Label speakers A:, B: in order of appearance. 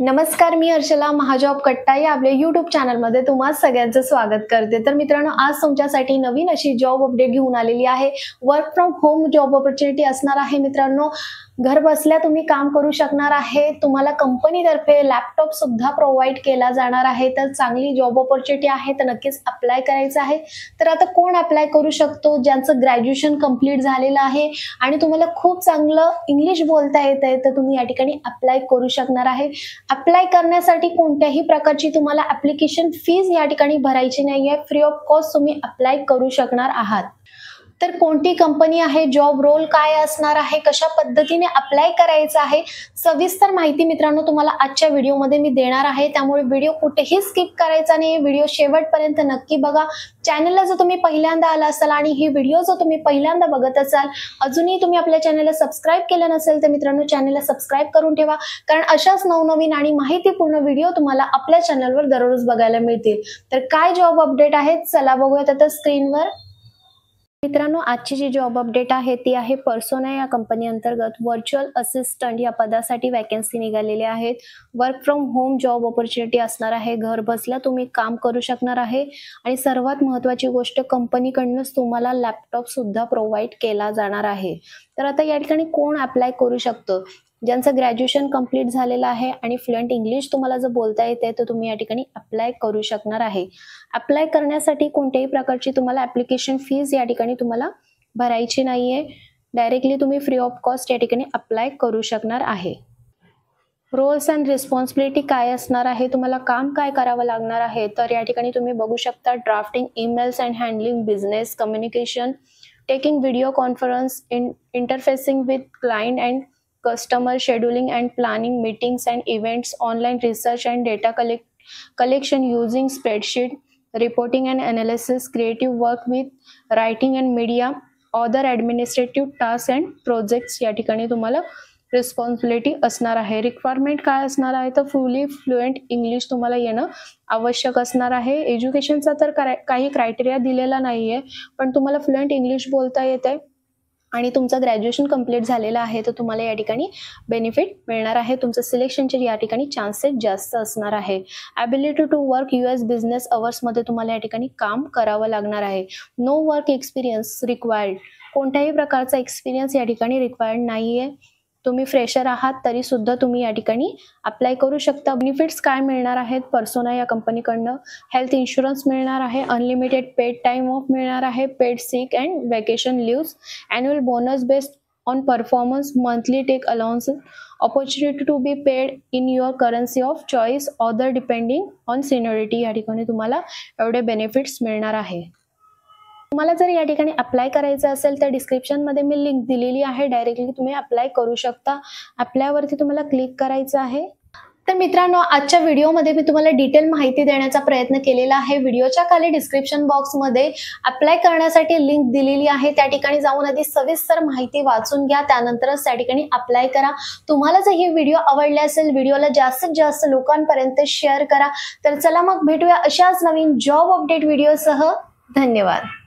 A: नमस्कार, मी अर्चला महाजॉब कट्टा या आपल्या YouTube चॅनलमध्ये तुम्हा सगळ्यांचं स्वागत करते। तर मित्रांनो, आज तुमच्यासाठी नवीन अशी जॉब अपडेट घेऊन आलेली आहे। Work from home job opportunity असणार आहे। मित्रांनो, घर बसल्या तुम्ही काम करू शकणार आहे। तुम्हाला कंपनीतर्फे लॅपटॉप सुद्धा प्रोव्हाइड केला जाणार आहे। तर चांगली जॉब अपॉर्च्युनिटी आहे, तर नक्कीच अप्लाय करायचं आहे। तर आता कोण अप्लाय करू शकतो? ज्यांचं ग्रॅज्युएशन कंप्लीट झालेलं आहे आणि तुम्हाला खूप चांगलं इंग्लिश बोलता येतंय, तर तुम्ही या ठिकाणी अप्लाय करू शकणार आहे। अप्लाय करण्यासाठी कोणत्याही प्रकारची तुम्हाला ऍप्लिकेशन फीज या ठिकाणी भरायची नाहीये। फ्री ऑफ कॉस्ट तुम्ही अप्लाय करू शकणार आहात। तर कोणती कंपनी आहे, जॉब रोल काय असणार आहे, कशा पद्धतीने अप्लाय करायचं आहे, सविस्तर माहिती मित्रांनो तुम्हाला आजच्या व्हिडिओमध्ये मी देणार आहे। त्यामुळे व्हिडिओ कुठेही स्किप करायचा नाही, व्हिडिओ शेवटपर्यंत नक्की बघा। चॅनलला जर तुम्ही पहिल्यांदा आला असाल आणि ही व्हिडिओ जर तुम्ही पहिल्यांदा बघत असाल, अजूनही तुम्ही आपल्या चॅनलला सबस्क्राइब केलं नसेल, तर मित्रांनो चॅनलला सबस्क्राइब करून ठेवा, कारण अशाच नवनवीन आणि माहितीपूर्ण व्हिडिओ तुम्हाला आपल्या चॅनलवर दररोज बघायला मिळतील। तर काय जॉब अपडेट आहेत, चला बघूयात आता स्क्रीनवर। मित्रांनो, आजची जी जॉब अपडेट आहे ती आहे पर्सोना या कंपनी अंतर्गत व्हर्च्युअल असिस्टंट या पदासाठी वॅकन्सी निघालेल्या आहेत। Work from home job opportunity असणार आहे। घर बसल्या तुम्ही काम करू शकणार आहे आणि सर्वात महत्त्वाची गोष्ट, कंपनीकडूनच तुम्हाला लॅपटॉप सुद्धा प्रोव्हाइड केला जाणार आहे। तर आता या ठिकाणी कोण अप्लाय करू शकतं? ज्यांचं ग्रॅज्युएशन कंप्लीट झालेलं आहे आणि फ्लुएंट इंग्लिश तुम्हाला जर बोलता येते, तर तुम्ही या ठिकाणी अप्लाय करू शकणार आहे। अप्लाय करण्यासाठी कोणत्याही प्रकारची तुम्हाला ऍप्लिकेशन फीज या ठिकाणी तुम्हाला भरायची नाहीये। डायरेक्टली तुम्ही फ्री ऑफ कॉस्ट या ठिकाणी अप्लाय करू शकणार आहे। रोल्स अँड रिस्पॉन्सिबिलिटी काय असणार आहे, तुम्हाला काम काय करावं लागणार आहे, तर या ठिकाणी तुम्ही बघू शकता, drafting emails and handling business communication, taking video conference, interfacing with client and customer, scheduling and planning meetings and events, online research and data collection using spreadsheet, reporting and analysis, creative work with writing and media, other administrative tasks and projects या ठिकाणी तुम्हाला responsibility असणार आहे। Requirement काय असणार आहे, तर फुली फ्लुएंट इंग्लिश तुम्हाला येणं आवश्यक असणार आहे। एज्युकेशनचा तर काही क्रायटेरिया दिलेला नाहीये, पण तुम्हाला फ्लुएंट इंग्लिश बोलता येते आणि तुमचं ग्रॅज्युएशन कंप्लीट झालेलं आहे, तर तुम्हाला या ठिकाणी बेनिफिट मिळणार आहे। तुमचं सिलेक्शनचे या ठिकाणी चान्सेस जास्त असणार आहे। Ability to work US business अवर्समध्ये तुम्हाला या ठिकाणी काम करावं लागणार आहे। नो वर्क एक्सपिरियन्स रिक्वायर्ड, कोणत्याही प्रकारचा एक्सपिरियन्स या ठिकाणी रिक्वायर्ड नाहीये। तुम्ही फ्रेशर आहात तरी सुद्धा तुम्ही या ठिकाणी अप्लाय करू शकता। बेनिफिट्स काय मिळणार आहेत पर्सोना या कंपनीकडनं? हेल्थ इन्शुरन्स मिळणार आहे, अनलिमिटेड पेड टाइम ऑफ मिळणार आहे, paid sick and vacation leaves, annual bonus based on performance, monthly tech allowances, opportunity to be paid in your currency of choice, other depending on seniority. या ठिकाणी तुम्हाला एवढे benefits मिळणार आहे। तुम्हाला जर या ठिकाणी अप्लाय करायचं असेल तर डिस्क्रिप्शनमध्ये मी लिंक दिलेली आहे, डायरेक्टली तुम्ही अप्लाय करू शकता। अप्लायवरती तुम्हाला क्लिक करायचं आहे। तर मित्रांनो, आजच्या व्हिडिओमध्ये मी तुम्हाला डिटेल माहिती देण्याचा प्रयत्न केलेला आहे। व्हिडिओच्या खाली डिस्क्रिप्शन बॉक्समध्ये अप्लाय करण्यासाठी लिंक दिलेली आहे, त्या ठिकाणी जाऊन आधी सविस्तर माहिती वाचून घ्या, त्यानंतरच त्या ठिकाणी अप्लाय करा। तुम्हाला जर ही व्हिडिओ आवडली असेल, व्हिडिओला जास्तीत जास्त लोकांपर्यंत शेअर करा। तर चला मग भेटूया अशाच नवीन जॉब अपडेट व्हिडिओसह। धन्यवाद।